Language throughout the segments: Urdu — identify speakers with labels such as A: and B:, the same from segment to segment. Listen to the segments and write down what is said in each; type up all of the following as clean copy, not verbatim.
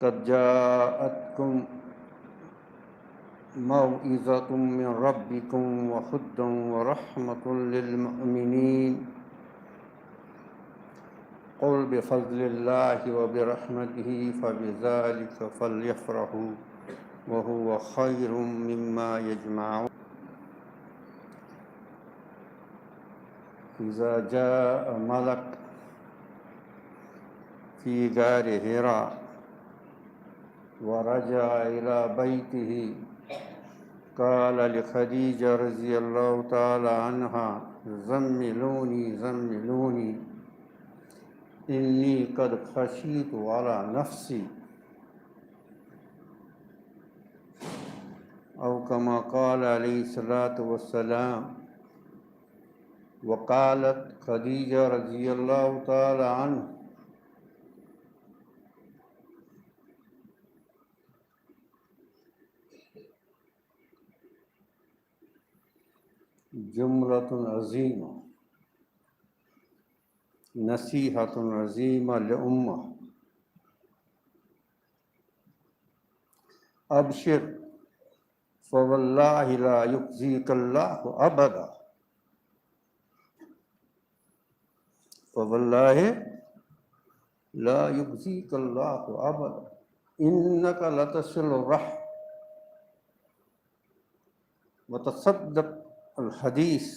A: قد جاءتكم موعظة من ربكم وهدى ورحمة للمؤمنين قل بفضل الله وبرحمته فبذلك فليفرحوا وهو خير مما يجمعون إذا جاء ملك في غار حراء ورجع إلى بيته قال لخديجة رضي الله تعالى عنها زملوني زملوني إني قد خشيت على نفسي أو كما قال عليه الصلاة والسلام. وقالت خدیجہ رضی اللہ تعالی عنہ جملۃ عظیمہ نصیحۃ عظیمہ للامہ ابشر فواللہ لا یخزیک اللہ ابدا فواللہ لا یخزیک اللہ ابدا انک لتصل الرحم وتصدق الحدیث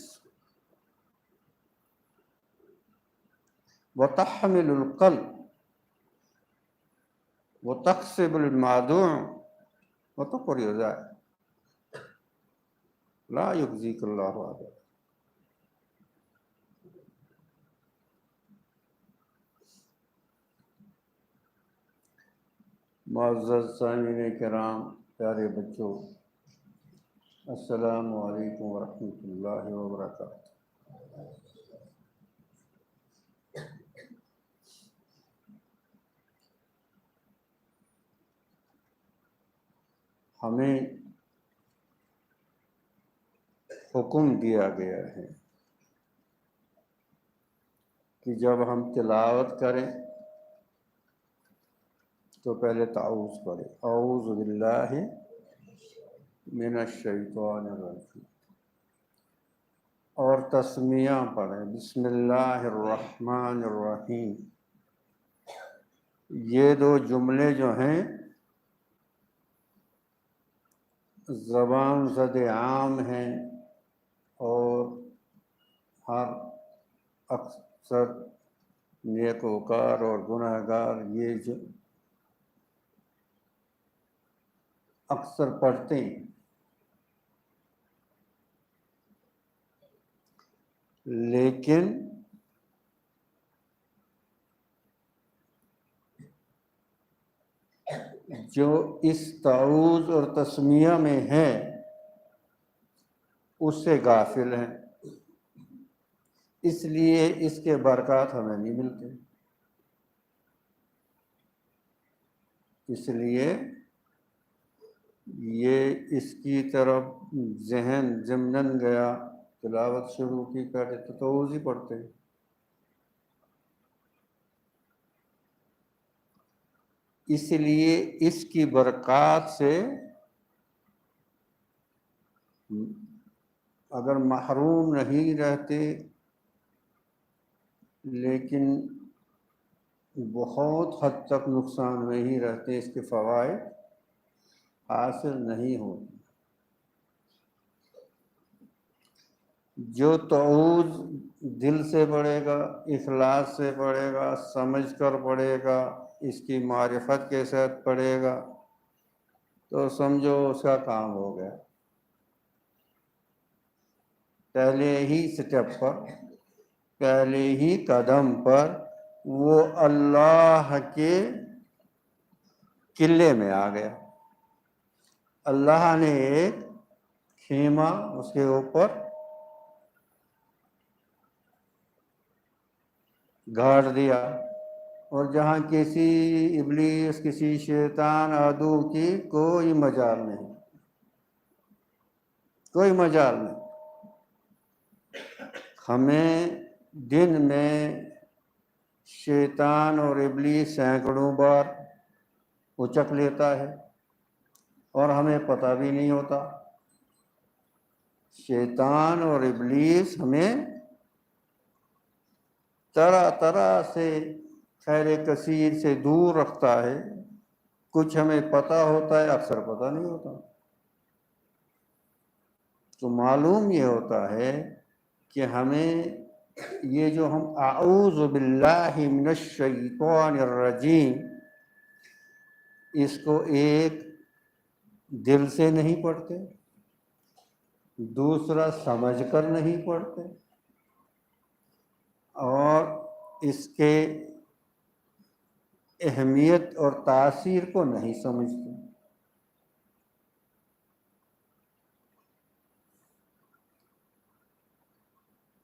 A: وتحمل القلب وتكسب المعدوم وتقري الضيف لا يخزيك الله ابدا. معزز سامعین کرام، پیارے بچوں، السلام علیکم ورحمۃ اللہ وبرکاتہ. ہمیں حکم دیا گیا ہے کہ جب ہم تلاوت کریں تو پہلے تعوذ پڑھیں، اعوذ باللہ من الشیطان الرجیم، اور تسمیہ پڑھیں بسم اللہ الرحمن الرحیم. یہ دو جملے جو ہیں زبان زد عام ہیں اور ہر اکثر نیکوکار اور گناہگار یہ جو اکثر پڑھتے ہیں، لیکن جو اس تعوذ اور تسمیہ میں ہے اس سے غافل ہیں، اس لیے اس کے برکات ہمیں نہیں ملتے. اس لیے یہ اس کی طرف ذہن ضمناً گیا، تلاوت شروع کی کرے تو تعوذ ہی پڑھتے ہیں. اس لیے اس کی برکات سے اگر محروم نہیں رہتے لیکن بہت حد تک نقصان میں ہی رہتے، اس کے فوائد حاصل نہیں ہوتے. جو تعوذ دل سے پڑھے گا، اخلاص سے پڑھے گا، سمجھ کر پڑھے گا، اس کی معرفت کے ساتھ پڑھے گا تو سمجھو اس کا کام ہو گیا. پہلے ہی سٹیپ پر، پہلے ہی قدم پر وہ اللہ کے قلعے میں آ گیا. اللہ نے ایک خیمہ اس کے اوپر گاڑ دیا، اور جہاں کسی ابلیس، کسی شیطان عدو کی کوئی مجال نہیں، کوئی مجال نہیں. ہمیں دن میں شیطان اور ابلیس سینکڑوں بار اچک لیتا ہے اور ہمیں پتہ بھی نہیں ہوتا۔ شیطان اور ابلیس ہمیں طرح طرح سے خیر کثیر سے دور رکھتا ہے، کچھ ہمیں پتہ ہوتا ہے، اکثر پتہ نہیں ہوتا۔ تو معلوم یہ ہوتا ہے کہ ہمیں یہ جو ہم اعوذ باللہ من الشیطان الرجیم، اس کو ایک دل سے نہیں پڑھتے، دوسرا سمجھ کر نہیں پڑھتے، اور اس کے اہمیت اور تاثیر کو نہیں سمجھتے۔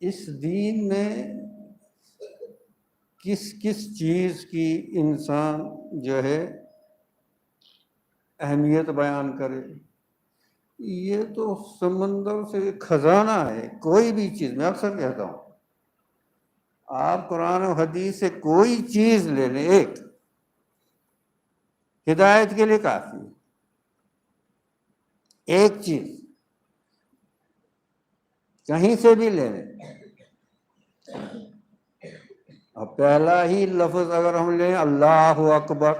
A: اس دین میں کس کس چیز کی انسان جو ہے اہمیت بیان کرے؟ یہ تو سمندر سے خزانہ ہے۔ کوئی بھی چیز، میں اکثر کہتا ہوں، آپ قرآن و حدیث سے کوئی چیز لے لیں، ایک ہدایت کے لیے کافی ہے، ایک چیز کہیں سے بھی لے لیں۔ اب پہلا ہی لفظ اگر ہم لیں اللہ اکبر،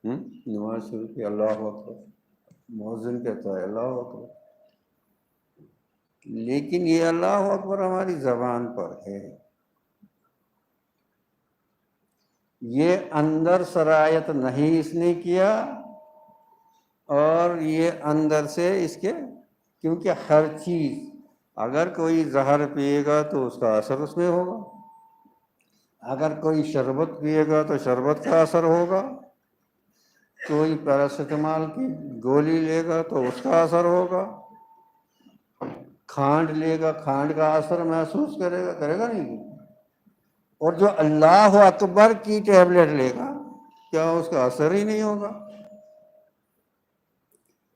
A: نماز شروع کی اللہ اکبر، مؤذن کہتا ہے اللہ اکبر، لیکن یہ اللہ اکبر ہماری زبان پر ہے، یہ اندر سرایت نہیں اس نے کیا، اور یہ اندر سے اس کے، کیونکہ ہر چیز، اگر کوئی زہر پیے گا تو اس کا اثر اس میں ہوگا، اگر کوئی شربت پیے گا تو شربت کا اثر ہوگا، کوئی پیراسیٹامول کی گولی لے گا تو اس کا اثر ہوگا، کھانڈ لے گا کھانڈ کا اثر محسوس کرے گا نہیں، اور جو اللہ اکبر کی ٹیبلٹ لے گا کیا اس کا اثر ہی نہیں ہوگا؟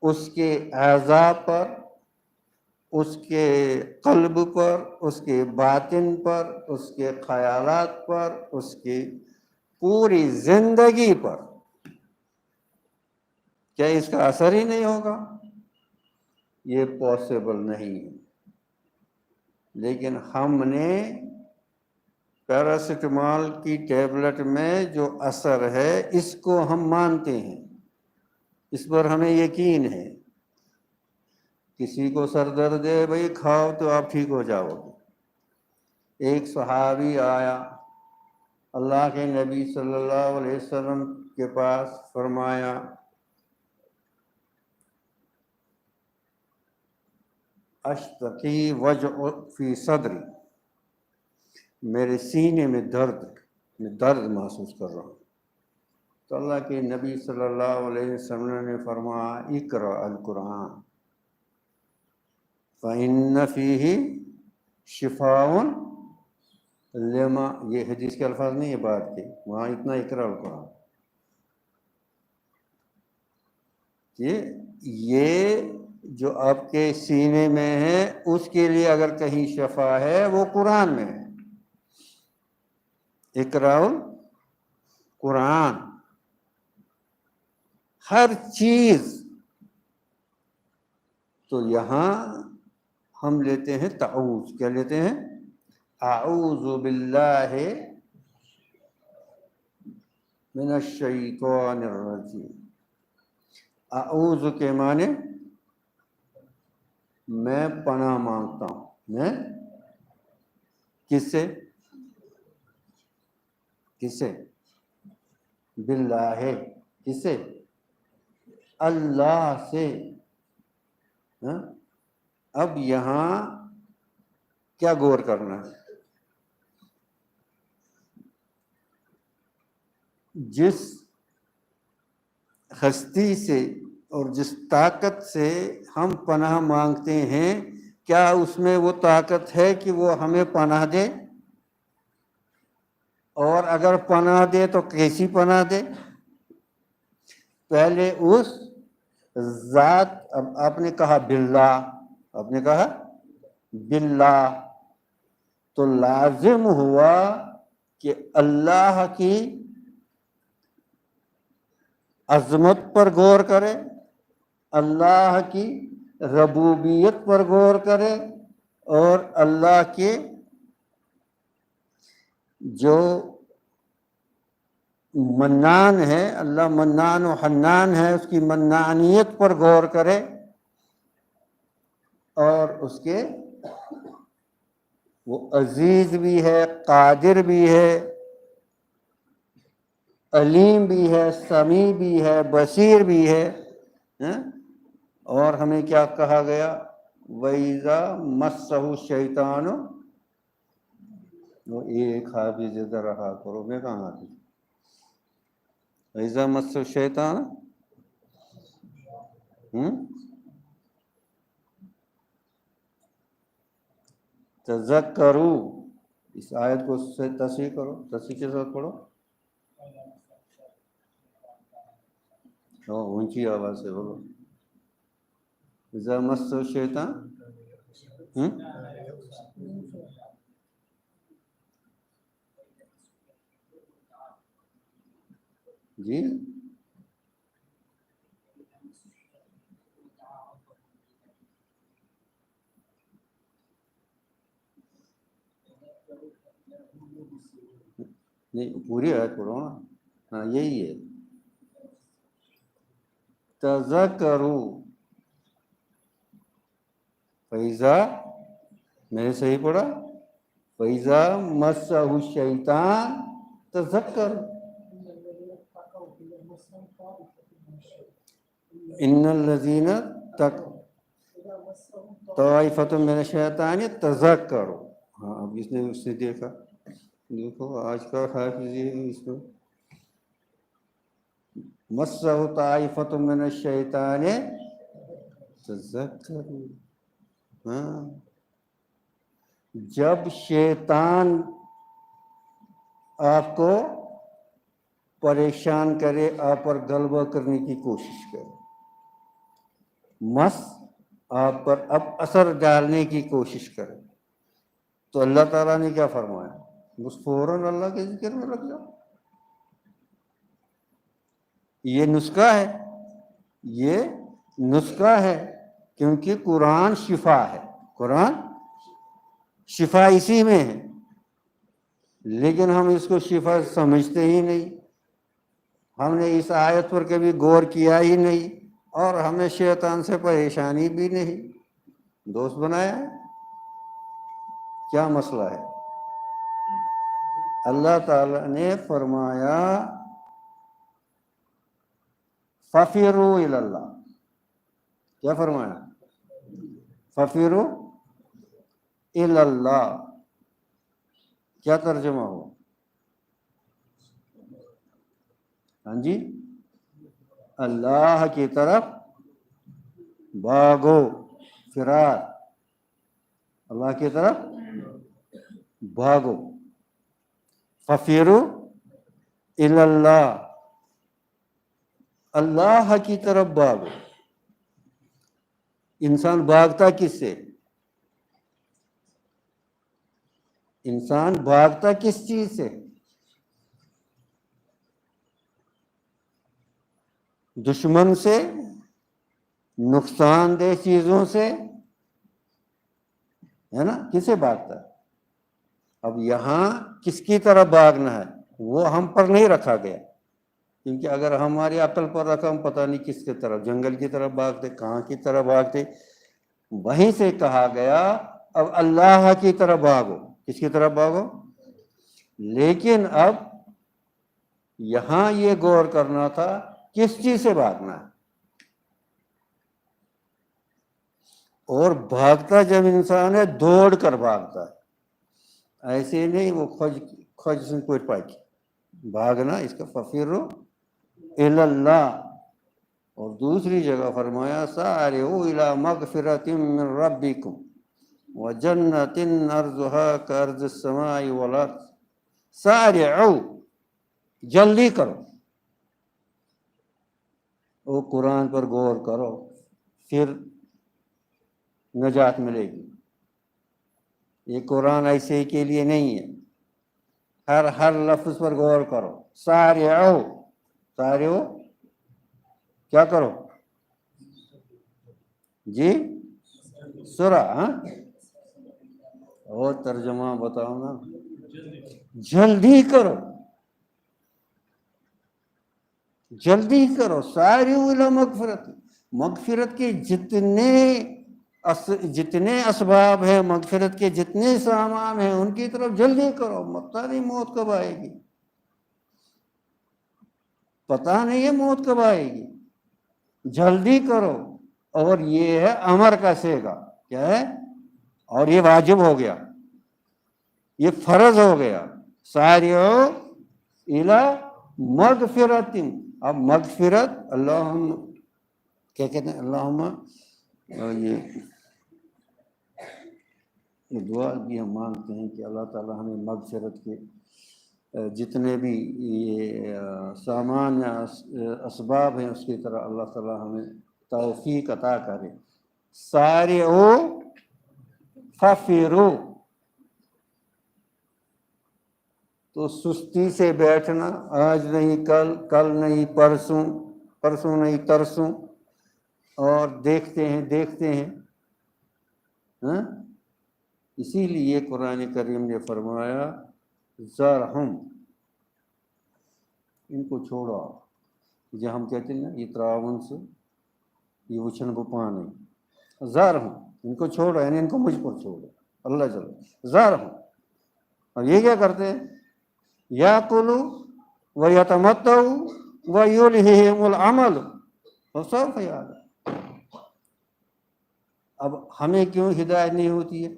A: اس کے اعضاء پر، اس کے قلب پر، اس کے باطن پر، اس کے خیالات پر، اس کی پوری زندگی پر کیا اس کا اثر ہی نہیں ہوگا؟ یہ پاسبل نہیں ہے۔ لیکن ہم نے پیراسیٹامول کی ٹیبلٹ میں جو اثر ہے اس کو ہم مانتے ہیں، اس پر ہمیں یقین ہے۔ کسی کو سر درد ہے، بھئی کھاؤ تو آپ ٹھیک ہو جاؤ گے۔ ایک صحابی آیا اللہ کے نبی صلی اللہ علیہ وسلم کے پاس، فرمایا اشتکی وجع فی صدری، میرے سینے میں درد محسوس کر رہا ہوں۔ تو اللہ کے نبی صلی اللہ علیہ وسلم نے فرمایا اقرأ القرآن فإن فیہ شفاء لما، یہ حدیث کے الفاظ نہیں، یہ بات کے وہاں اتنا اقرأ القرآن، یہ جو آپ کے سینے میں ہے اس کے لیے اگر کہیں شفا ہے وہ قرآن میں ہے۔ اقرأ القرآن، ہر چیز۔ تو یہاں ہم لیتے ہیں تعوذ، کیا لیتے ہیں؟ اعوذ باللہ من الشیطان الرجیم۔ اعوذ کے معنی میں پناہ مانگتا ہوں، میں کس سے؟ کس سے؟ باللہ، کس سے؟ اللہ سے۔ اب یہاں کیا غور کرنا ہے؟ جس ہستی سے اور جس طاقت سے ہم پناہ مانگتے ہیں، کیا اس میں وہ طاقت ہے کہ وہ ہمیں پناہ دے؟ اور اگر پناہ دے تو کیسی پناہ دے؟ پہلے اس ذات، اب آپ نے کہا باللہ، آپ نے کہا باللہ، تو لازم ہوا کہ اللہ کی عظمت پر غور کرے، اللہ کی ربوبیت پر غور کرے، اور اللہ کے جو منان ہے، اللہ منان و حنان ہے، اس کی منانیت پر غور کرے، اور اس کے وہ عزیز بھی ہے، قادر بھی ہے، علیم بھی ہے، سمیع بھی ہے، بصیر بھی ہے۔ اور ہمیں کیا کہا گیا؟ وَإِذَا مَسَّهُ الشَّيْطَانُ، وہ ایک حافظ ادھر رہا کرو، میں کہاں آتی؟ وَإِذَا مَسَّهُ الشَّيْطَانُ، تذکروا، اس آیت کو سے تصحیح کرو، تصحیح کے ساتھ پڑھو، اونچی آواز سے بولو۔ اذا مس الشیطان، جی نہیں، پوری آیت پڑھو نا، ہاں یہی ہے، تذکروا فیضا، میں نے صحیح پڑھا، فیضا مسہ الشیطان تذکر، ان الذین طائفۃ من الشیطان تذکروا۔ ہاں اب اس نے اس سے دیکھا، دیکھو آج کا حافظ یہ ہے، اس کو مسہ طائفۃ من الشیطان تذکروا۔ ہاں، جب شیطان آپ کو پریشان کرے، آپ پر غلبہ کرنے کی کوشش کرے، مس آپ پر اب اثر ڈالنے کی کوشش کرے، تو اللہ تعالیٰ نے کیا فرمایا؟ بس فوراً اللہ کے ذکر میں لگ جاؤ۔ یہ نسخہ ہے، یہ نسخہ ہے، کیونکہ قرآن شفا ہے، قرآن شفا اسی میں ہے، لیکن ہم اس کو شفا سمجھتے ہی نہیں، ہم نے اس آیت پر کبھی غور کیا ہی نہیں، اور ہمیں شیطان سے پریشانی بھی نہیں، دوست بنایا ہے۔ کیا مسئلہ ہے؟ اللہ تعالیٰ نے فرمایا فَفِرُوا إِلَى اللَّهِ، کیا فرمایا؟ فَفِرُوا إِلَى اللَّهِ، کیا ترجمہ ہو؟ ہاں جی، اللہ کی طرف بھاگو، فرار، اللہ کی طرف بھاگو، فَفِرُوا إِلَى اللَّهِ، اللہ کی طرف بھاگو۔ انسان بھاگتا کس سے؟ انسان بھاگتا کس چیز سے؟ دشمن سے، نقصان دہ چیزوں سے، ہے نا؟ کس سے بھاگتا ہے؟ اب یہاں کس کی طرف بھاگنا ہے وہ ہم پر نہیں رکھا گیا، کیونکہ اگر ہماری عقل پر رکھا، ہم پتہ نہیں کس کی طرف، جنگل کی طرف بھاگتے، کہاں کی طرف بھاگتے۔ وہیں سے کہا گیا اب اللہ کی طرف بھاگو، کس کی طرف بھاگو؟ لیکن اب یہاں یہ غور کرنا تھا کس چیز سے بھاگنا ہے، اور بھاگتا جب انسان ہے دوڑ کر بھاگتا ہے، ایسے نہیں وہ کھوج سے کوئی پاکی بھاگنا، اس کا فَفِرُوا إِلَى اللَّهِ۔ اور دوسری جگہ فرمایا سَارِعُوا إِلَى مَغْفِرَةٍ مِّن رَبِّكُمْ وَجَنَّةٍ عَرْضُهَا كَعَرْضِ السَّمَاءِ وَالْأَرْضِ، سَارِعُوا، جلدی کرو، وہ قرآن پر غور کرو، پھر نجات ملے گی۔ یہ قرآن ایسے ہی کے لیے نہیں ہے، ہر لفظ پر غور کرو، سارعو، سارعو کیا کرو جی سورہ اور ترجمہ بتاؤ نا، جلدی کرو، جلدی کرو، ساری مغفرت، مغفرت کے جتنے اسباب ہیں، مغفرت کے جتنے سامان ہیں، ان کی طرف جلدی کرو، پتہ نہیں موت کب آئے گی، پتہ نہیں ہے موت کب آئے گی، جلدی کرو۔ اور یہ ہے امر کا صیغہ، کیا ہے؟ اور یہ واجب ہو گیا، یہ فرض ہو گیا، ساریعو الی مغفرت۔ اب مغفرت، اللہم کیا کہتے ہیں، اللہم یہ دعا بھی ہم مانگتے ہیں کہ اللہ تعالیٰ ہمیں مغفرت کے جتنے بھی یہ سامان یا اسباب ہیں اس کی طرح اللہ تعالیٰ ہمیں توفیق عطا کرے۔ سارعو ففرو، تو سستی سے بیٹھنا، آج نہیں کل، کل نہیں پرسوں، پرسوں نہیں ترسوں، اور دیکھتے ہیں ہاں؟ اسی لیے قرآن کریم نے فرمایا ذرہم، ان کو چھوڑو، جو ہم کہتے ہیں نا یہ تراون سے یہ وچھن کو پانے، ذرہم، ان کو چھوڑو، یعنی ان کو مجھ پر چھوڑو، اللہ جل ذرہم۔ اور یہ کیا کرتے ہیں؟ یاکلوا ویتمتعوا ویلہہم العمل فسوف یعلمون۔ اب ہمیں کیوں ہدایت نہیں ہوتی ہے؟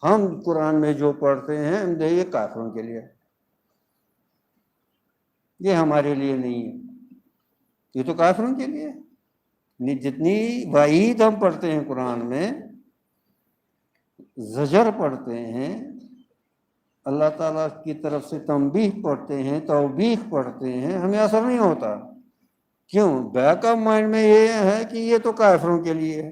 A: ہم قرآن میں جو پڑھتے ہیں یہ کافروں کے لیے، یہ ہمارے لیے نہیں ہے، یہ تو کافروں کے لیے ہے۔ جتنی وعید ہم پڑھتے ہیں قرآن میں، زجر پڑھتے ہیں، اللہ تعالیٰ کی طرف سے تنبیہ پڑھتے ہیں، توبیخ پڑھتے ہیں، ہمیں اثر نہیں ہوتا۔ کیوں؟ بیک آف مائنڈ میں یہ ہے کہ یہ تو کافروں کے لیے ہے۔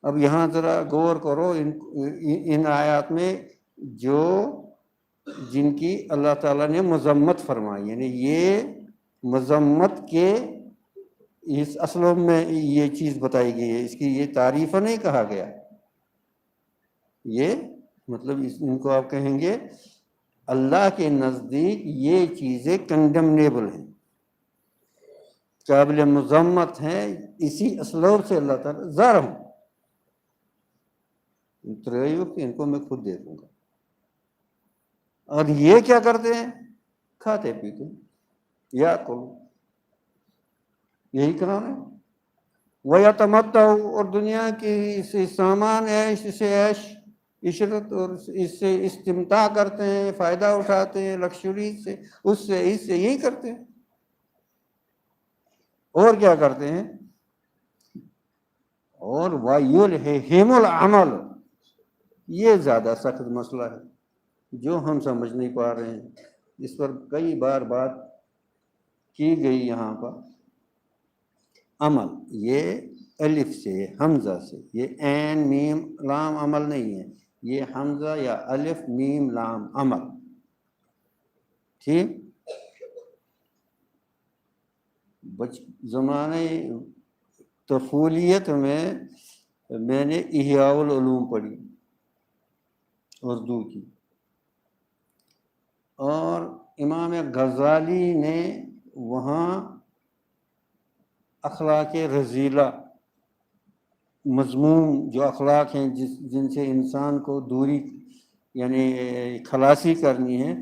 A: اب یہاں ذرا غور کرو ان آیات میں جو جن کی اللہ تعالیٰ نے مذمت فرمائی، یعنی یہ مذمت کے اس اصل میں یہ چیز بتائی گئی ہے، اس کی یہ تعریف نہیں کہا گیا، یہ مطلب ان کو آپ کہیں گے اللہ کے نزدیک یہ چیزیں کنڈمنیبل ہیں، قابل مذمت ہیں، اسی اسلوب سے اللہ تعالیٰ ذرہم، ان کو میں خود دیکھوں گا۔ اور یہ کیا کرتے ہیں؟ کھاتے پیتے یا کلو، یہی کام ہے۔ وَيَتَمَتَّعُوا، اور دنیا کی سامان عیش سے عیش عشرت اور اس سے استمتاع کرتے ہیں، فائدہ اٹھاتے ہیں، لکشری سے، اس سے یہی کرتے ہیں۔ اور کیا کرتے ہیں؟ اور وَيُلْهِهِمُ الْعَمَلُ، یہ زیادہ سخت مسئلہ ہے جو ہم سمجھ نہیں پا رہے ہیں، اس پر کئی بار بات کی گئی۔ یہاں پر عمل، یہ الف سے، حمزہ سے، یہ عین میم لام عمل نہیں ہے، یہ حمزہ یا الف میم لام عمل، ٹھیک؟ زمانے طفولیت میں نے احیاء العلوم پڑھی اردو کی، اور امام غزالی نے وہاں اخلاق رذیلہ، مذموم جو اخلاق ہیں جن سے انسان کو دوری یعنی خلاصی کرنی ہے،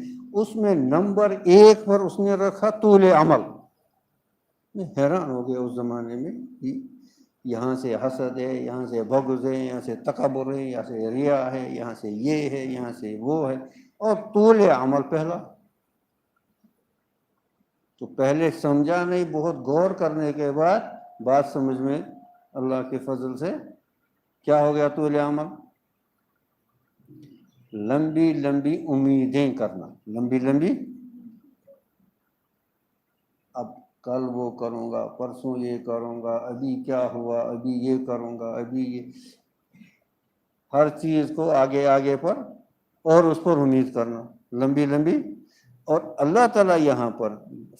A: اس میں نمبر 1 پر اس نے رکھا طول عمل۔ میں حیران ہو گیا اس زمانے میں، یہاں سے حسد ہے، یہاں سے بغض ہے، یہاں سے تکبر ہے، یہاں سے ریا ہے، یہاں سے یہ ہے، یہاں سے وہ ہے، اور طول عمل پہلا۔ تو پہلے سمجھا نہیں، بہت غور کرنے کے بعد بات سمجھ میں اللہ کے فضل سے کیا ہو گیا؟ طول عمل، لمبی لمبی امیدیں کرنا، لمبی لمبی، اب کل وہ کروں گا، پرسوں یہ کروں گا، ابھی کیا ہوا، ابھی یہ کروں گا، ابھی یہ، ہر چیز کو آگے آگے پر اور اس پر امید کرنا، لمبی لمبی۔ اور اللہ تعالیٰ یہاں پر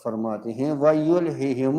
A: فرماتے ہیں وَيُلْهِهِمُ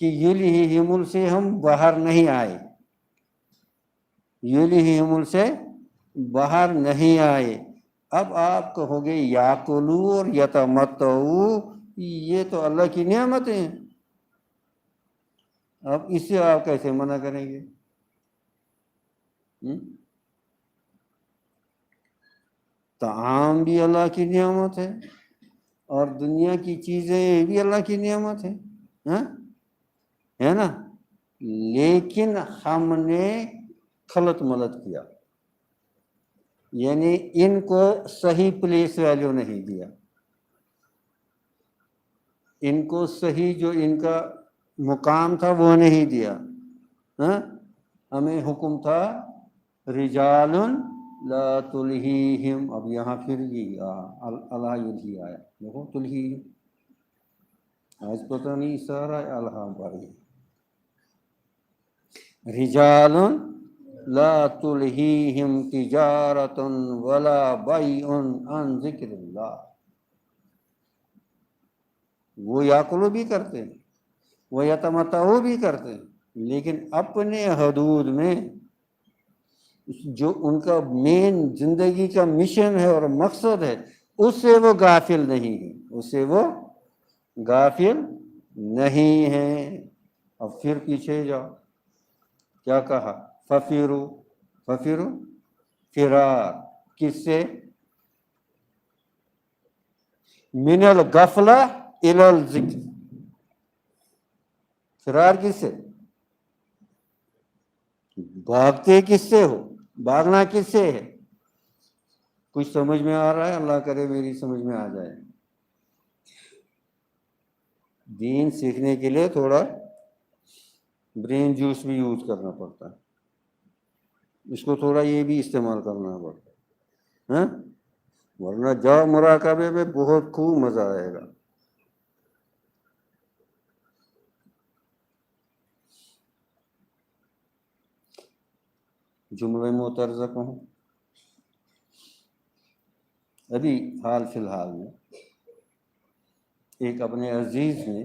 A: کہ یلہہم سے ہم باہر نہیں آئے، یلہہم سے باہر نہیں آئے۔ اب آپ کہو گے یاکلو اور یتمتعو، یہ تو اللہ کی نعمتیں ہیں، اب اسے آپ کیسے منع کریں گے؟ طعام بھی اللہ کی نعمت ہے اور دنیا کی چیزیں بھی اللہ کی نعمت ہے نا، لیکن ہم نے خلط ملط کیا، یعنی ان کو صحیح پلیس ویلیو نہیں دیا، ان کو صحیح جو ان کا مقام تھا وہ نہیں دیا۔ ہمیں حکم تھا رجال لا تلہیہم، اب یہاں پھر یہ اللہ یلہی آیا، دیکھو تلہیہم، آج پتہ نہیں سارا اللہ بھائی، رجال لا تلہیہم تجارت ولا بیع عن ذکر اللہ، وہ یاکلو بھی کرتے ہیں، وہ یتمتعو بھی کرتے ہیں، لیکن اپنے حدود میں، جو ان کا مین زندگی کا مشن ہے اور مقصد ہے، اس سے وہ غافل نہیں ہے، اس سے وہ غافل نہیں ہے۔ اب پھر پیچھے جاؤ، کیا کہا؟ ففروا، ففروا فرار کس سے؟ من الغفلہ الی الذکر، فرار کس سے؟ بھاگتے کس سے ہو؟ بھاگنا کس سے ہے؟ کچھ سمجھ میں آ رہا ہے؟ اللہ کرے میری سمجھ میں آ جائے۔ دین سیکھنے کے لیے تھوڑا برین جوس بھی یوز کرنا پڑتا ہے، اس کو تھوڑا یہ بھی استعمال کرنا پڑتا ہے، ورنہ جاؤ مراقبے میں بہت خوب مزہ آئے گا۔ جملہ معترضہ کہوں، ابھی حال فی الحال میں ایک اپنے عزیز نے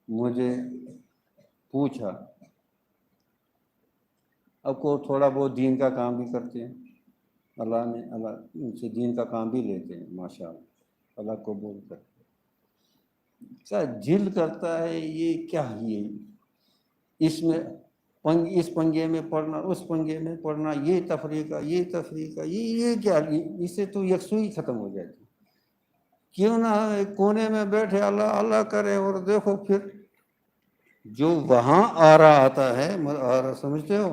A: مجھے پوچھا، اب کو تھوڑا بہت دین کا کام بھی کرتے ہیں، اللہ ان سے دین کا کام بھی لیتے ہیں، ماشاءاللہ، اللہ کو قبول کرتے ہیں، کیا دل کرتا ہے یہ کیا، اس میں اس پنگے میں پڑھنا، اس پنگے میں پڑھنا، یہ تفریقہ، یہ تفریقہ، یہ کیا، اس سے تو یکسوئی ختم ہو جاتی، کیوں نہ کونے میں بیٹھے اللہ اللہ کرے، اور دیکھو پھر جو وہاں آ رہا آتا ہے، سمجھتے ہو،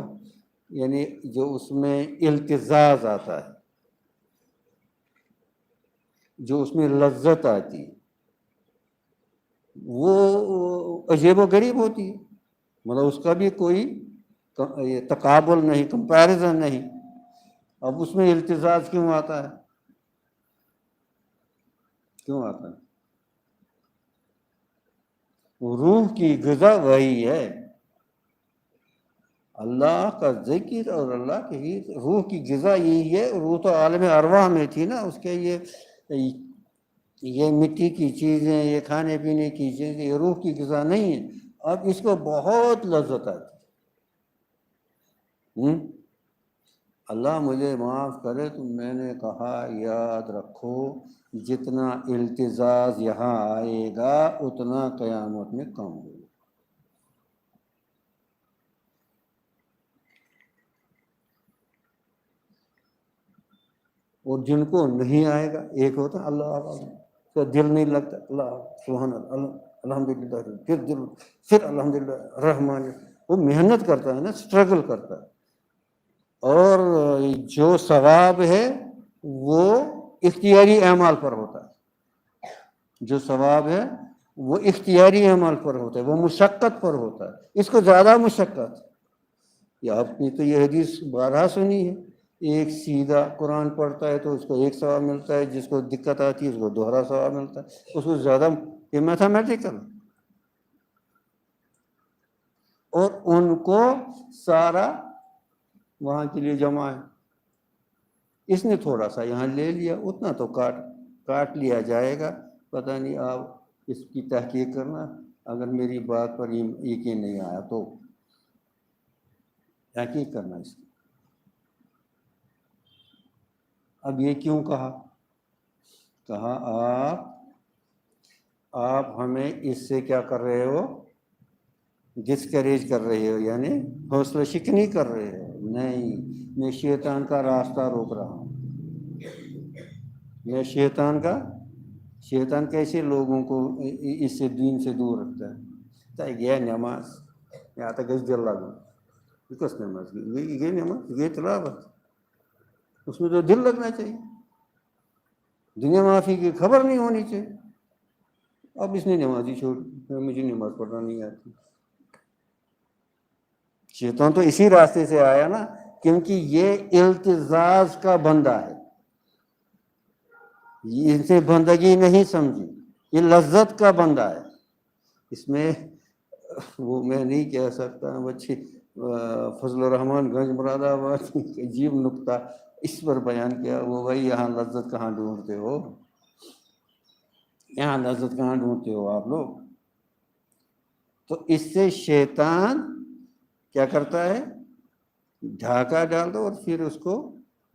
A: یعنی جو اس میں التزاز آتا ہے، جو اس میں لذت آتی ہے، وہ عجیب و غریب ہوتی ہے، مطلب اس کا بھی کوئی تقابل نہیں، کمپیریزن نہیں۔ اب اس میں التزاز کیوں آتا ہے؟ کیوں آتا ہے؟ روح کی غذا وہی ہے، اللہ کا ذکر، اور اللہ کی روح کی غذا یہی ہے۔ روح تو عالم ارواح میں تھی نا، اس کے یہ مٹی کی چیزیں، یہ کھانے پینے کی چیزیں، یہ روح کی غذا نہیں ہے۔ اب اس کو بہت لذت آتی، اللہ مجھے معاف کرے تو میں نے کہا یاد رکھو، جتنا التزاز یہاں آئے گا اتنا قیامت میں کم ہوگا۔ اور جن کو نہیں آئے گا، ایک ہوتا اللہ دل نہیں لگتا، اللہ سبحان اللہ الحمدللہ، پھر الحمدللہ رحمان، وہ محنت کرتا ہے نا، اسٹرگل کرتا ہے، اور جو ثواب ہے وہ اختیاری اعمال پر ہوتا ہے، جو ثواب ہے وہ اختیاری اعمال پر ہوتا ہے، وہ مشقت پر ہوتا ہے، اس کو زیادہ مشقت، یا آپ نے تو یہ حدیث بارہا سنی ہے، ایک سیدھا قرآن پڑھتا ہے تو اس کو ایک ثواب ملتا ہے، جس کو دقت آتی ہے اس کو دوہرا ثواب ملتا ہے، اس کو زیادہ، یہ میتھمیٹیکل، اور ان کو سارا وہاں کے لیے جمع ہے، اس نے تھوڑا سا یہاں لے لیا، اتنا تو کاٹ لیا جائے گا، پتہ نہیں آپ اس کی تحقیق کرنا، اگر میری بات پر یقین نہیں آیا تو تحقیق کرنا اس کی. اب یہ کیوں کہا آپ ہمیں اس سے کیا کر رہے ہو؟ ڈسکریج کر رہے ہو، یعنی حوصلہ شکنی کر رہے ہو. نہیں، میں شیطان کا راستہ روک رہا ہوں. میں شیطان کیسے لوگوں کو اس سے دین سے دور رکھتا ہے؟ یہ نماز یا تو گز دل لگا، کس نماز یہ نماز یہ تلاوت، اس میں تو دل لگنا چاہیے. دنیا معافی کی خبر نہیں ہونی چاہیے. اب اس نے نماز ہی چھوڑ، مجھے نماز پڑھنا نہیں آتی. شیطان تو اسی راستے سے آیا نا، کیونکہ یہ التزاز کا بندہ ہے. ان سے بندگی نہیں سمجھی، یہ لذت کا بندہ ہے. اس میں وہ میں نہیں کہہ سکتا، بچے فضل الرحمان گنج مراد آباد عجیب نقطہ اس پر بیان کیا. وہ بھائی یہاں لذت کہاں ڈھونڈتے ہو؟ یہاں لذت کہاں ڈھونڈتے ہو آپ لوگ؟ تو اس سے شیطان کیا کرتا ہے؟ ڈھاکہ ڈالتا اور پھر اس کو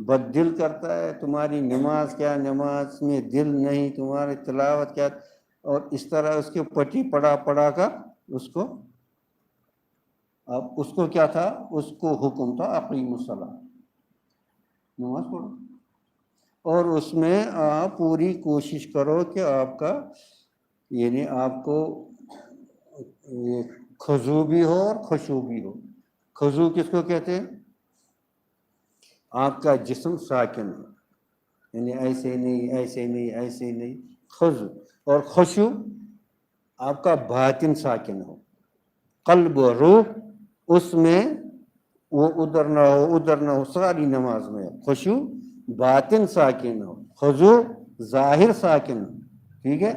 A: بد دل کرتا ہے. تمہاری نماز کیا، نماز میں دل نہیں، تمہاری تلاوت کیا، اور اس طرح اس کے پٹی پڑا کر اس کو، اب اس کو کیا تھا؟ اس کو حکم تھا اقیموا الصلاۃ، نماز پڑھو. اور اس میں آپ پوری کوشش کرو کہ آپ کا یعنی آپ کو خضوع بھی ہو اور خشوع بھی ہو. خضوع کس کو کہتے ہیں؟ آپ کا جسم ساکن ہو، یعنی ایسے نہیں ایسے نہیں ایسے نہیں، خضوع. اور خشوع آپ کا باطن ساکن ہو، قلب و روح اس میں وہ ادھر نہ ہو ساری نماز میں. خشوع باطن ساکن ہو، خضوع ظاہر ساکن ہو. ٹھیک ہے،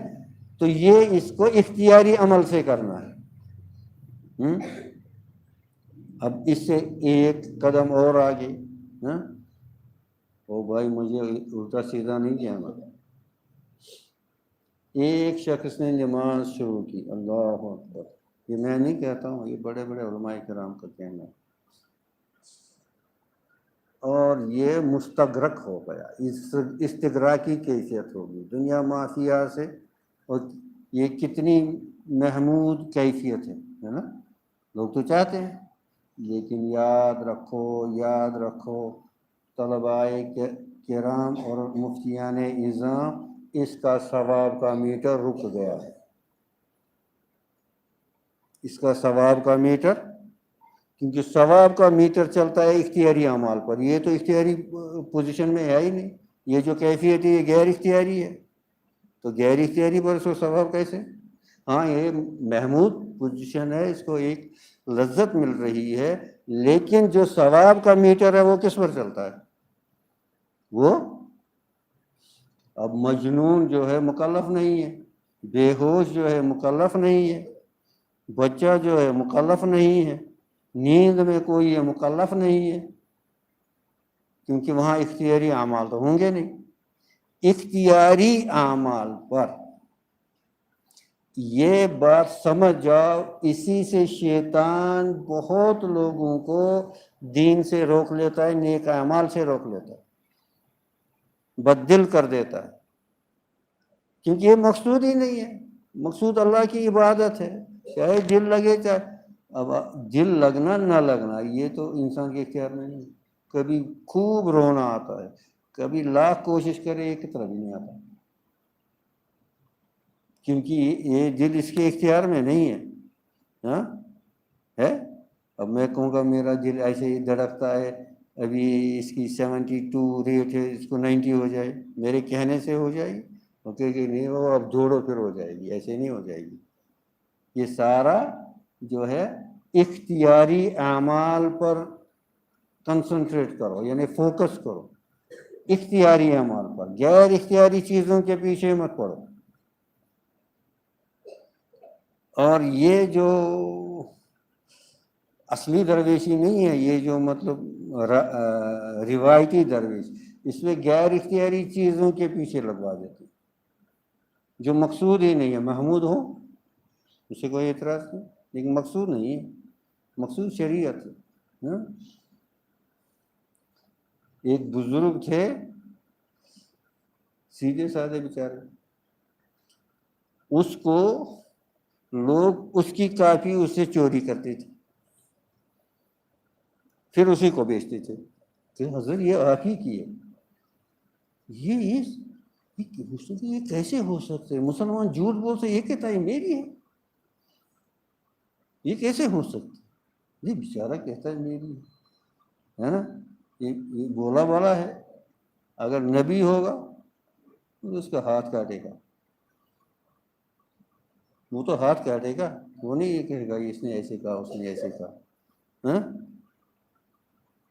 A: تو یہ اس کو اختیاری عمل سے کرنا ہے. اب اس سے ایک قدم اور آگے، او بھائی مجھے الٹا سیدھا نہیں کہنا. ایک شخص نے نماز شروع کی، اللہ اکبر، یہ میں نہیں کہتا ہوں، یہ بڑے بڑے علماء کرام کا کہنا ہے، اور یہ مستغرق ہو گیا، استغراقی کیفیت ہوگی دنیا مافیا سے. اور یہ کتنی محمود کیفیت ہے نا، لوگ تو چاہتے ہیں. لیکن یاد رکھو طلباء کرام اور مفتیان اعظام، اس کا ثواب کا میٹر رک گیا ہے. اس کا ثواب کا میٹر، کیونکہ ثواب کا میٹر چلتا ہے اختیاری اعمال پر. یہ تو اختیاری پوزیشن میں ہے ہی نہیں، یہ جو کیفیت ہے یہ غیر اختیاری ہے. تو غیر اختیاری پر اس کو ثواب کیسے؟ ہاں یہ محمود پوزیشن ہے، اس کو ایک لذت مل رہی ہے، لیکن جو ثواب کا میٹر ہے وہ کس پر چلتا ہے؟ وہ اب مجنون جو ہے مکلف نہیں ہے، بے ہوش جو ہے مکلف نہیں ہے، بچہ جو ہے مکلف نہیں ہے، نیند میں کوئی ہے مکلف نہیں ہے، کیونکہ وہاں اختیاری اعمال تو ہوں گے نہیں. اختیاری اعمال پر یہ بات سمجھ جاؤ، اسی سے شیطان بہت لوگوں کو دین سے روک لیتا ہے، نیک اعمال سے روک لیتا ہے، بد دل کر دیتا ہے. کیونکہ یہ مقصود ہی نہیں ہے. مقصود اللہ کی عبادت ہے، چاہے دل لگے چاہے. اب دل لگنا نہ لگنا یہ تو انسان کے اختیار میں نہیں. کبھی خوب رونا آتا ہے، کبھی لاکھ کوشش کرے ایک طرف بھی نہیں آتا، کیونکہ یہ دل اس کے اختیار میں نہیں ہے. ہے اب میں کہوں گا میرا دل ایسے ہی دھڑکتا ہے، ابھی اس کی 72 ریٹ ہے، اس کو 90 ہو جائے، میرے کہنے سے ہو جائے گی؟ اوکے کہ نہیں ہو، اب دوڑو پھر ہو جائے گی، ایسے نہیں ہو جائے گی. یہ سارا جو ہے اختیاری اعمال پر کنسنٹریٹ کرو، یعنی فوکس کرو اختیاری اعمال پر، غیر اختیاری چیزوں کے پیچھے مت پڑو. اور یہ جو اصلی درویشی نہیں ہے، یہ جو مطلب روایتی درویش، اس میں غیر اختیاری چیزوں کے پیچھے لگوا دیتے جو مقصود ہی نہیں ہے. محمود ہو اسے کوئی اعتراض نہیں، لیکن مقصود نہیں ہے، مقصود شریعت ہے۔ ایک بزرگ تھے سیدھے سادے بیچارے، اس کو لوگ اس کی کاپی اس سے چوری کرتے تھے، پھر اسی کو بیچتے تھے کہ حضرت یہ آپ ہی کی ہے۔ یہ کیسے ہو سکتے؟ مسلمان جھوٹ بولتے، یہ کہتا ہے میری ہے، یہ کیسے ہو سکتا؟ یہ بیچارہ کہتا ہے میری ہے نا، یہ بولا بالا ہے، اگر نبی ہوگا تو اس کا ہاتھ کاٹے گا، وہ تو ہاتھ کاٹے گا، وہ نہیں یہ کہے گا اس نے ایسے کہا اس نے ایسے کہا۔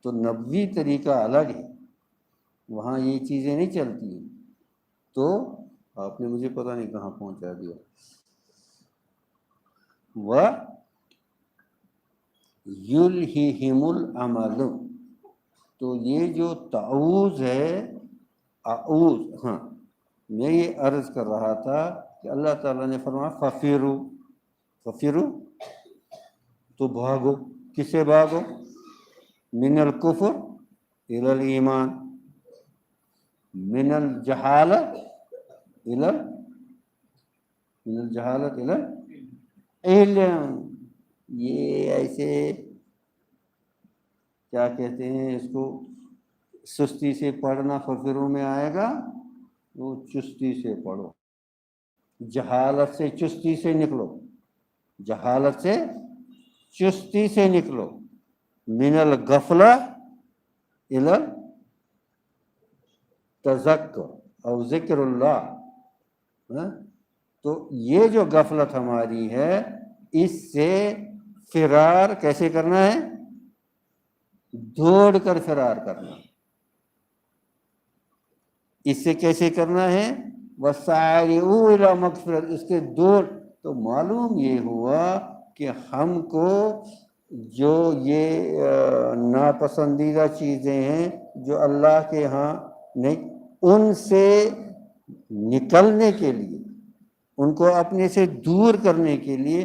A: تو نبوی طریقہ الگ ہے، وہاں یہ چیزیں نہیں چلتی ہیں۔ تو آپ نے مجھے پتہ نہیں کہاں پہنچا دیا۔ وَيُلْهِهِمُ الْعَمَلُ، تو یہ جو تعوذ ہے، اعوذ، ہاں میں یہ عرض کر رہا تھا کہ اللہ تعالیٰ نے فرمایا فَفِرُوا، فَفِرُوا تو بھاگو، کسے بھاگو؟ من الکفر الی الایمان، من الجہالت الی العلم۔ یہ ایسے کیا کہتے ہیں اس کو، سستی سے پڑھنا ففرو میں آئے گا، وہ چستی سے پڑھو، جہالت سے چستی سے نکلو، جہالت سے چستی سے نکلو، من الغفلہ الی تذکر او ذکر اللہ۔ تو یہ جو غفلت ہماری ہے، اس سے فرار کیسے کرنا ہے؟ دوڑ کر فرار کرنا۔ اس سے کیسے کرنا ہے؟ وَسَارِعُوا إِلَىٰ مَغْفِرَةٍ، اس کے دوڑ۔ تو معلوم یہ ہوا کہ ہم کو جو یہ ناپسندیدہ چیزیں ہیں جو اللہ کے ہاں نہیں، ان سے نکلنے کے لیے، ان کو اپنے سے دور کرنے کے لیے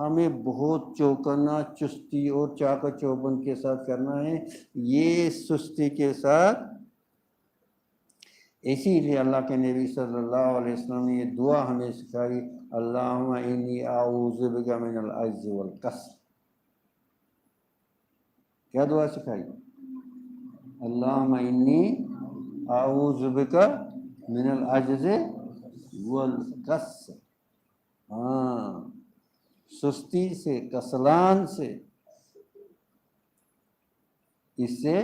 A: ہمیں بہت چوکنا، چستی اور چاق و چوبند کے ساتھ کرنا ہے۔ یہ سستی کے ساتھ، اسی لیے اللہ کے نبی صلی اللہ علیہ وسلم نے یہ دعا ہمیں سکھائی، اللہم انی اعوذ بک من العجز والکسل۔ کیا دعا سکھائی؟ اللہم انی اعوذ بک من العجز والکسل، ہاں سستی سے، کسلان سے، اس سے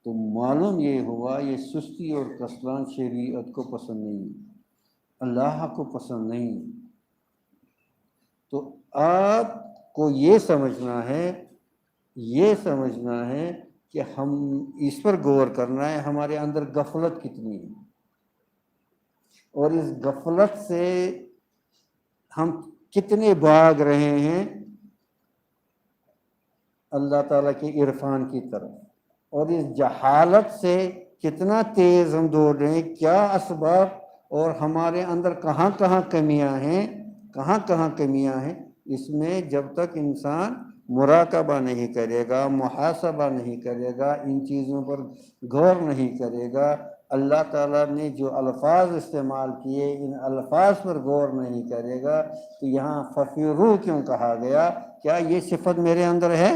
A: تو معلوم یہ ہوا یہ سستی اور کسلان شریعت کو پسند نہیں، اللہ کو پسند نہیں۔ تو آپ کو یہ سمجھنا ہے کہ ہم اس پر غور کرنا ہے ہمارے اندر غفلت کتنی ہے، اور اس غفلت سے ہم کتنے بھاگ رہے ہیں اللہ تعالیٰ کے عرفان کی طرف، اور اس جہالت سے کتنا تیز ہم دوڑ رہے ہیں، کیا اسباب اور ہمارے اندر کہاں کہاں کمیاں ہیں۔ اس میں جب تک انسان مراقبہ نہیں کرے گا، محاسبہ نہیں کرے گا، ان چیزوں پر غور نہیں کرے گا، اللہ تعالیٰ نے جو الفاظ استعمال کیے ان الفاظ پر غور نہیں کرے گا، تو یہاں فَفِرُوا کیوں کہا گیا؟ کیا یہ صفت میرے اندر ہے؟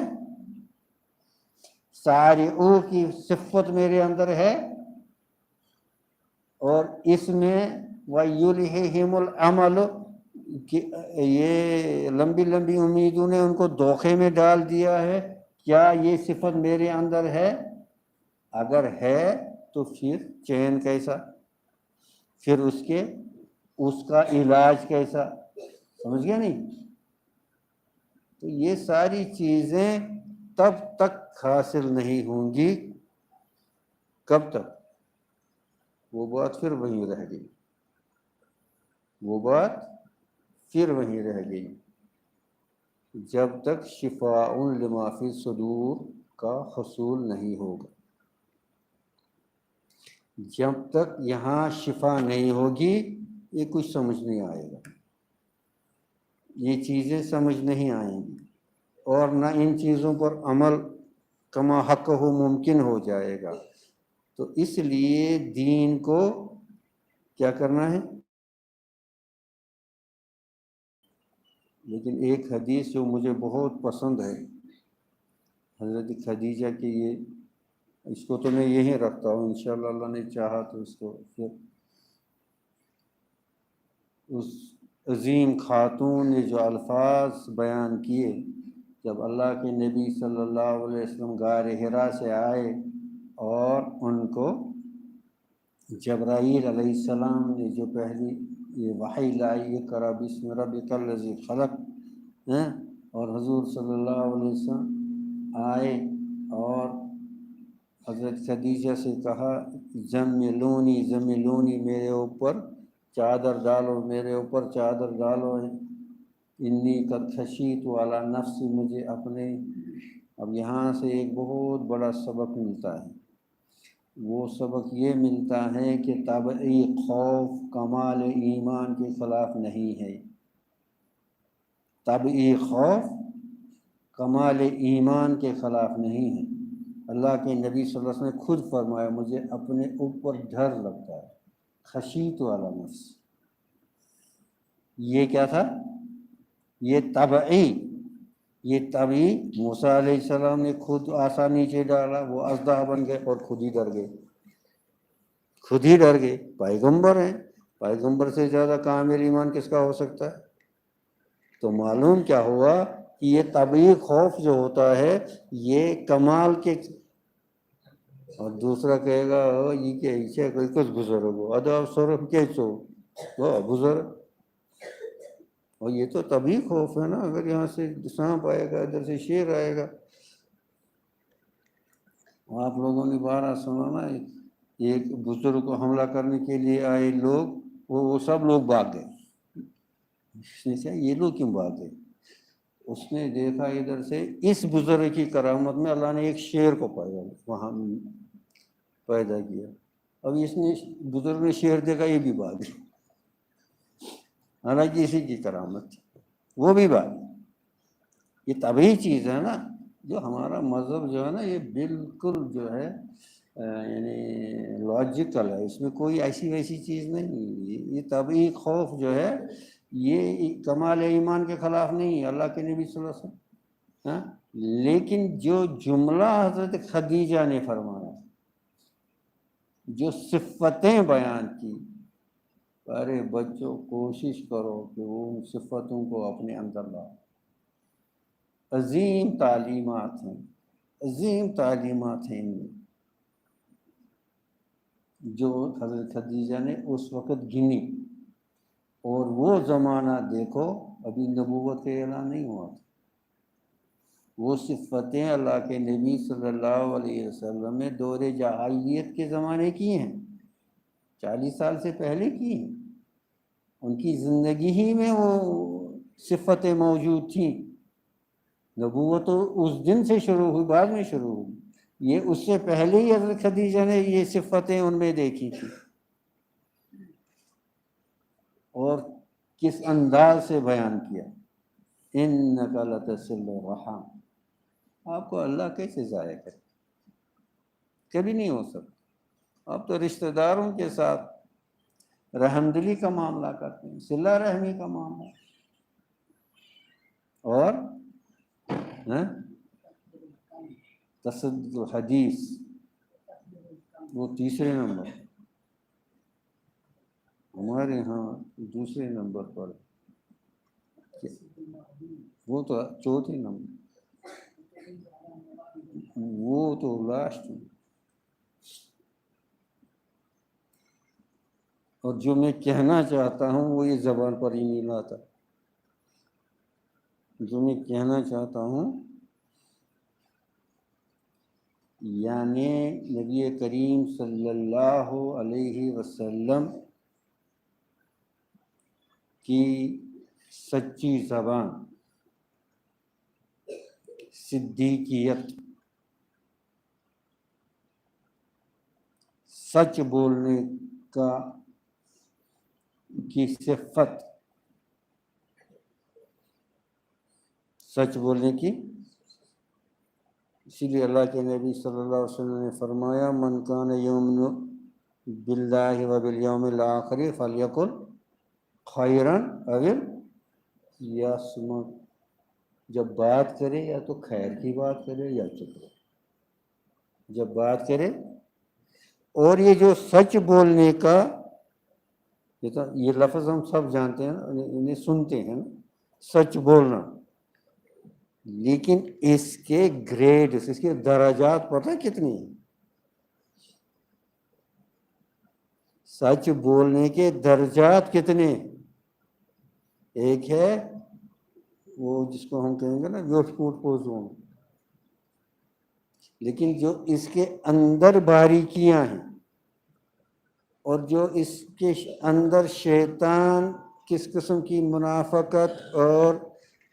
A: سارعوا کی صفت میرے اندر ہے، اور اس میں وَيُلْهِهِمُ الْعَمَلُ کہ یہ لمبی لمبی امیدوں نے ان کو دھوکے میں ڈال دیا ہے۔ کیا یہ صفت میرے اندر ہے؟ اگر ہے تو پھر چین کیسا، پھر اس کا علاج کیسا، سمجھ گیا نہیں؟ تو یہ ساری چیزیں تب تک حاصل نہیں ہوں گی، کب تک؟ وہ بات پھر وہیں رہ گئی، جب تک شفاء لما فی الصدور کا حصول نہیں ہوگا۔ جب تک یہاں شفا نہیں ہوگی یہ کچھ سمجھ نہیں آئے گا۔ یہ چیزیں سمجھ نہیں آئیں گی اور نہ ان چیزوں پر عمل کما حق ہو ممکن ہو جائے گا. تو اس لیے دین کو کیا کرنا ہے. لیکن ایک حدیث جو مجھے بہت پسند ہے حضرت خدیجہ کی، یہ اس کو تو میں یہیں رکھتا ہوں، انشاءاللہ اللہ نے چاہا تو اس کو پھر اس عظیم خاتون نے جو الفاظ بیان کیے جب اللہ کے نبی صلی اللہ علیہ وسلم غار حرا سے آئے اور ان کو جبرائیل علیہ السلام نے جو پہلی یہ وحی لائی، اقرأ بسم ربک الذی خلق، اور حضور صلی اللہ علیہ وسلم آئے اور حضرت خدیجہ سے کہا زملونی زملونی، میرے اوپر چادر ڈالو، میرے اوپر چادر ڈالو، انی قد خشیت علی نفسی، مجھے اپنے. اب یہاں سے ایک بہت بڑا سبق ملتا ہے. وہ سبق یہ ملتا ہے کہ طبعی خوف کمال ایمان کے خلاف نہیں ہے. طبعی خوف کمال ایمان کے خلاف نہیں ہے. اللہ کے نبی صلی اللہ علیہ وسلم نے خود فرمایا مجھے اپنے اوپر ڈر لگتا ہے، خشیت والا نفس. یہ کیا تھا؟ یہ طبعی موسیٰ علیہ السلام نے خود آسا نیچے ڈالا، وہ اژدہا بن گئے اور خود ہی ڈر گئے. پیغمبر ہیں، پیغمبر سے زیادہ کامل ایمان کس کا ہو سکتا ہے؟ تو معلوم کیا ہوا کہ یہ طبعی خوف جو ہوتا ہے یہ کمال کے. اور دوسرا کہے گا یہ کیا ایسے کوئی کچھ بزرگ ہو ادا سورم کیسو وہ بزرگ. اور یہ تو طبعی خوف ہے نا. اگر یہاں سے سانپ آئے گا، ادھر سے شیر آئے گا. آپ لوگوں نے بارہ سنا نا، ایک بزرگ کو حملہ کرنے کے لیے آئے لوگ، وہ سب لوگ بھاگ گئے. اس نے کہا یہ لوگ کیوں بھاگ گئے؟ اس نے دیکھا ادھر سے اس بزرگ کی کرامت میں اللہ نے ایک شیر کو پیدا کیا. اب اس نے بزرگ نے شیر دیکھا، یہ بھی بھاگ گیا، حالانکہ اسی کی کرامت تھی، وہ بھی بھاگ. یہ طبعی چیز ہے نا. جو ہمارا مذہب جو ہے نا یہ بالکل جو ہے یعنی لاجیکل ہے، اس میں کوئی ایسی ویسی چیز نہیں. یہ طبعی خوف جو ہے یہ کمال ایمان کے خلاف نہیں ہے، اللہ کے نبی صلی اللہ علیہ وسلم. لیکن جو جملہ حضرت خدیجہ نے فرمایا، جو صفتیں بیان کی، ارے بچوں کوشش کرو کہ وہ ان صفتوں کو اپنے اندر لاؤ. عظیم تعلیمات ہیں، عظیم تعلیمات ہیں ان میں جو حضرت خدیجہ نے اس وقت گنی. اور وہ زمانہ دیکھو ابھی نبوت کا اعلان نہیں ہوا تھا. وہ صفتیں اللہ کے نبی صلی اللہ علیہ وسلم نے دور جاہلیت کے زمانے کی ہیں، 40 سال سے پہلے کی ہیں. ان کی زندگی ہی میں وہ صفتیں موجود تھیں. نبوت تو اس دن سے شروع ہوئی، بعد میں شروع ہوئی. یہ اس سے پہلے ہی حضرت خدیجہ نے یہ صفتیں ان میں دیکھی تھی. اور کس انداز سے بیان کیا، انک لتصل الرحم. آپ کو اللہ کیسے ضائع کرے؟ کبھی نہیں ہو سکتا. آپ تو رشتہ داروں کے ساتھ رحم دلی کا معاملہ کرتے ہیں، صلہ رحمی کا معاملہ، اور تصدق الحدیث وہ تیسرے نمبر، ہمارے ہاں دوسرے نمبر پر، وہ تو چوتھے نمبر، وہ تو لاسٹ. اور جو میں کہنا چاہتا ہوں وہ یہ زبان پر ہی نہیں لاتا. جو میں کہنا چاہتا ہوں یعنی نبی کریم صلی اللہ علیہ وسلم کی سچی زبان، صدیقیت، سچ بولنے کی صفت، سچ بولنے کی. اسی لیے اللہ کے نبی صلی اللہ علیہ وسلم نے فرمایا من کان یؤمن باللہ وبالیوم الآخر فلیقل خیرا او لیصمت. جب بات کرے یا تو خیر کی بات کرے یا چپ رہے. جب بات کرے. اور یہ جو سچ بولنے کا یہ لفظ ہم سب جانتے ہیں, انہیں سنتے ہیں, سچ بولنا. لیکن اس کے گریڈز, اس کے درجات پتہ کتنی ہیں؟ سچ بولنے کے درجات کتنے؟ ایک ہے وہ جس کو ہم کہیں گے نا ویوٹفوٹ پوزون, لیکن جو اس کے اندر باریکیاں ہیں اور جو اس کے اندر شیطان کس قسم کی منافقت اور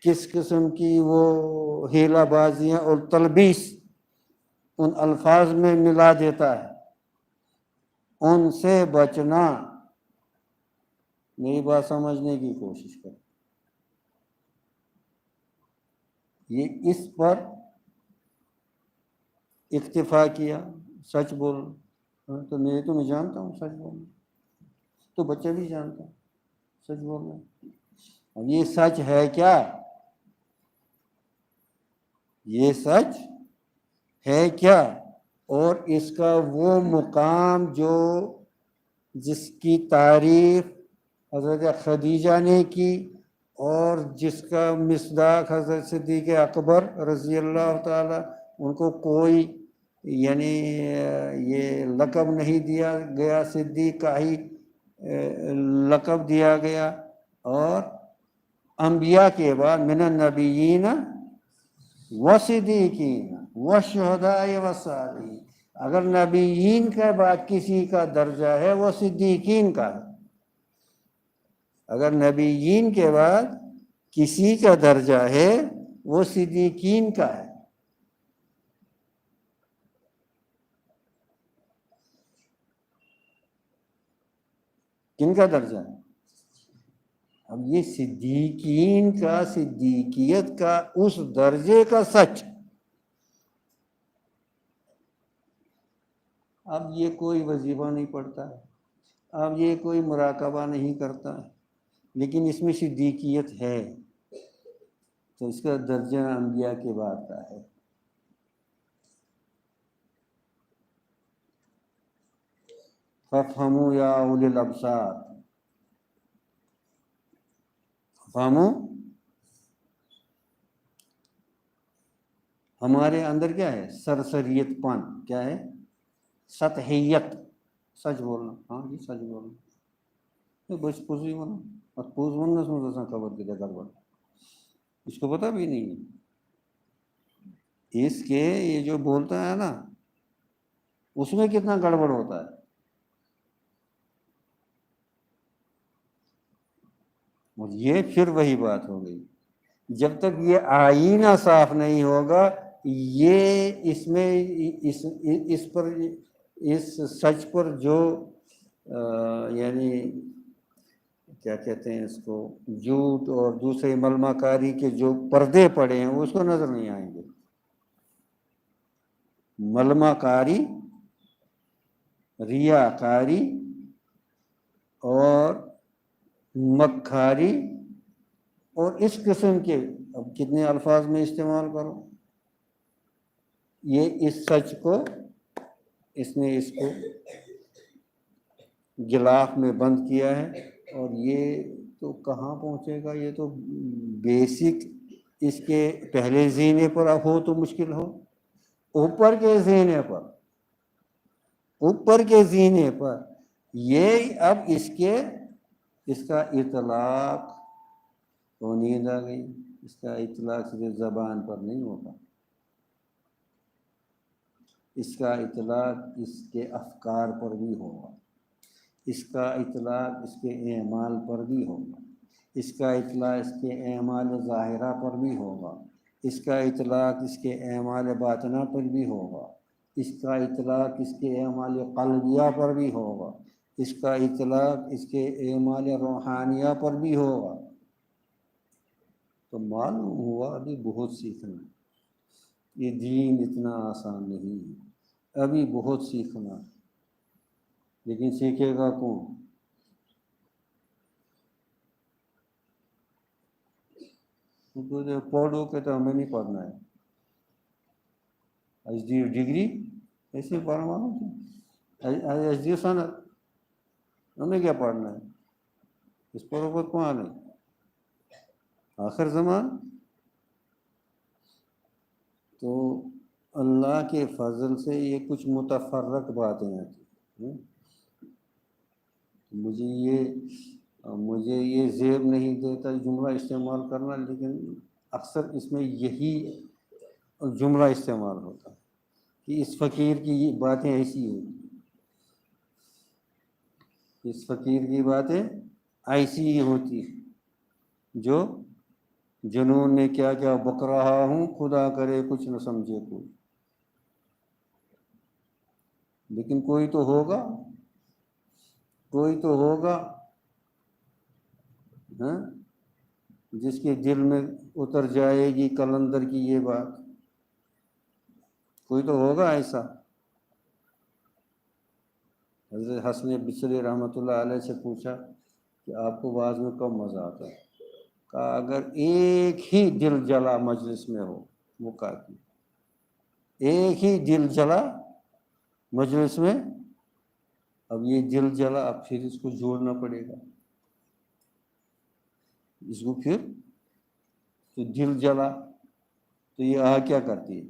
A: کس قسم کی وہ ہیلا بازیاں اور تلبیس ان الفاظ میں ملا دیتا ہے, ان سے بچنا. میری بات سمجھنے کی کوشش کریں. یہ اس پر اکتفا کیا سچ بول. تو میں جانتا ہوں سچ بولنا, تو بچہ بھی جانتا ہے سچ بولنا. اب یہ سچ ہے کیا؟ یہ سچ ہے کیا؟ اور اس کا وہ مقام جو جس کی تعریف حضرت خدیجہ نے کی اور جس کا مصداق حضرت صدیق اکبر رضی اللہ تعالی, ان کو کوئی یعنی یہ لقب نہیں دیا گیا, صدیق کا ہی لقب دیا گیا. اور انبیاء کے بعد من النبیین وصدیقین وشہداء والصالحین, اگر نبیین کے بعد کسی کا درجہ ہے وہ صدیقین کا ہے. اگر نبیین کے بعد کسی کا درجہ ہے وہ صدیقین کا ہے. کن کا درجہ ہے؟ اب یہ صدیقین کا, صدیقیت کا اس درجے کا سچ. اب یہ کوئی وظیفہ نہیں پڑھتا ہے, اب یہ کوئی مراقبہ نہیں کرتا ہے, لیکن اس میں صدیقیت ہے, تو اس کا درجہ انبیاء کے بعد کا ہے. فَافْهَمُوا يَا أُولِي الْأَبْصَارِ. فَافْهَمُوا, ہمارے اندر کیا ہے؟ سرسریت پن. کیا ہے؟ سطحیت. سچ بولنا. ہاں جی سچ بولنا. بس پوزی بولنا اور پوز بولنا سمجھا خبر کی جگہ بولنا. اس کو پتہ بھی نہیں ہے. اس کے یہ جو بولتا ہے نا اس میں کتنا گڑبڑ ہوتا ہے. اور یہ پھر وہی بات ہو گئی, جب تک یہ آئینہ صاف نہیں ہوگا یہ اس میں اس پر اس سچ پر جو یعنی کیا کہتے ہیں اس کو, جھوٹ اور دوسرے ملمہ کاری کے جو پردے پڑے ہیں وہ اس کو نظر نہیں آئیں گے. ملمہ کاری, ریاکاری اور مکاری اور اس قسم کے, اب کتنے الفاظ میں استعمال کرو, یہ اس سچ کو اس نے اس کو غلاف میں بند کیا ہے. اور یہ تو کہاں پہنچے گا؟ یہ تو بیسک اس کے پہلے زینے پر ہو تو مشکل ہو, اوپر کے زینے پر, اوپر کے زینے پر یہ اب اس کا اطلاق تو نیند آ گئی. اس کا اطلاق صرف زبان پر نہیں ہوگا, اس کا اطلاق اس کے افکار پر بھی ہوگا, اس کا اطلاق اس کے اعمال پر بھی ہوگا, اس کا اطلاق اس کے اعمال ظاہرہ پر بھی ہوگا, اس کا اطلاق اس کے اعمال باطنہ پر بھی ہوگا, اس کا اطلاق اس کے اعمال قلبیہ پر بھی ہوگا, اس کا اطلاق اس کے اعمال روحانیہ پر بھی ہوگا. تو معلوم ہوا ابھی بہت سیکھنا ہے، یہ دین اتنا آسان نہیں ہے، ابھی بہت سیکھنا ہے، لیکن سیکھے گا کون؟ پڑھو کہ تو ہمیں نہیں پڑھنا ہے، ایس ڈی ڈگری ایسے پڑھنا ایس ڈی صنعت ہمیں کیا پڑھنا ہے، اس پر اوپر کون ہے آخر زمان۔ تو اللہ کے فضل سے یہ کچھ متفرق باتیں آتی ہیں۔ مجھے یہ زیب نہیں دیتا جملہ استعمال کرنا، لیکن اکثر اس میں یہی جملہ استعمال ہوتا ہے کہ اس فقیر کی یہ باتیں ایسی ہوتی، اس فقیر کی باتیں ایسی ہی ہوتی جو جنون نے کیا کیا بک رہا ہوں، خدا کرے کچھ نہ سمجھے کوئی، لیکن کوئی تو ہوگا ہاں جس کے دل میں اتر جائے گی کلندر کی یہ بات، کوئی تو ہوگا ایسا۔ حضرت حسن بصری رحمۃ اللہ علیہ سے پوچھا کہ آپ کو واعظ میں کب مزہ آتا ہے؟ کہا اگر ایک ہی دل جلا مجلس میں ہو وہ کافی، ایک ہی دل جلا مجلس میں، اب یہ دل جلا، اب پھر اس کو جوڑنا پڑے گا، اس کو پھر تو دل جلا تو یہ آگ کیا کرتی ہے؟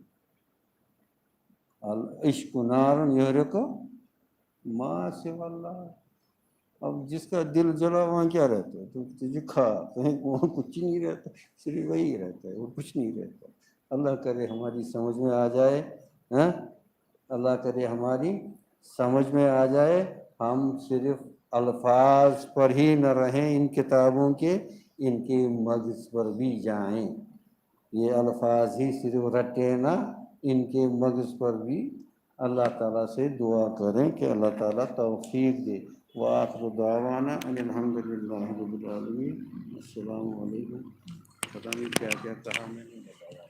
A: عشق نار یحرق ما سوی اللہ۔ اب جس کا دل جلا وہاں کیا رہتا ہے؟ تو تجھے کھا وہاں کچھ نہیں رہتا، صرف وہی رہتا ہے، وہ کچھ نہیں رہتا۔ اللہ کرے ہماری سمجھ میں آ جائے، اللہ کرے ہماری سمجھ میں آ جائے، ہم صرف الفاظ پر ہی نہ رہیں ان کتابوں کے، ان کے مغز پر بھی جائیں، یہ الفاظ ہی صرف رٹے نہ، ان کے مغز پر بھی اللہ تعالیٰ سے دعا کریں کہ اللہ تعالیٰ توفیق دے۔ وآخر دعوانا ان الحمد للہ رب العالمین۔ السلام علیکم۔ پتہ نہیں کیا کیا کہا میں نے بتایا۔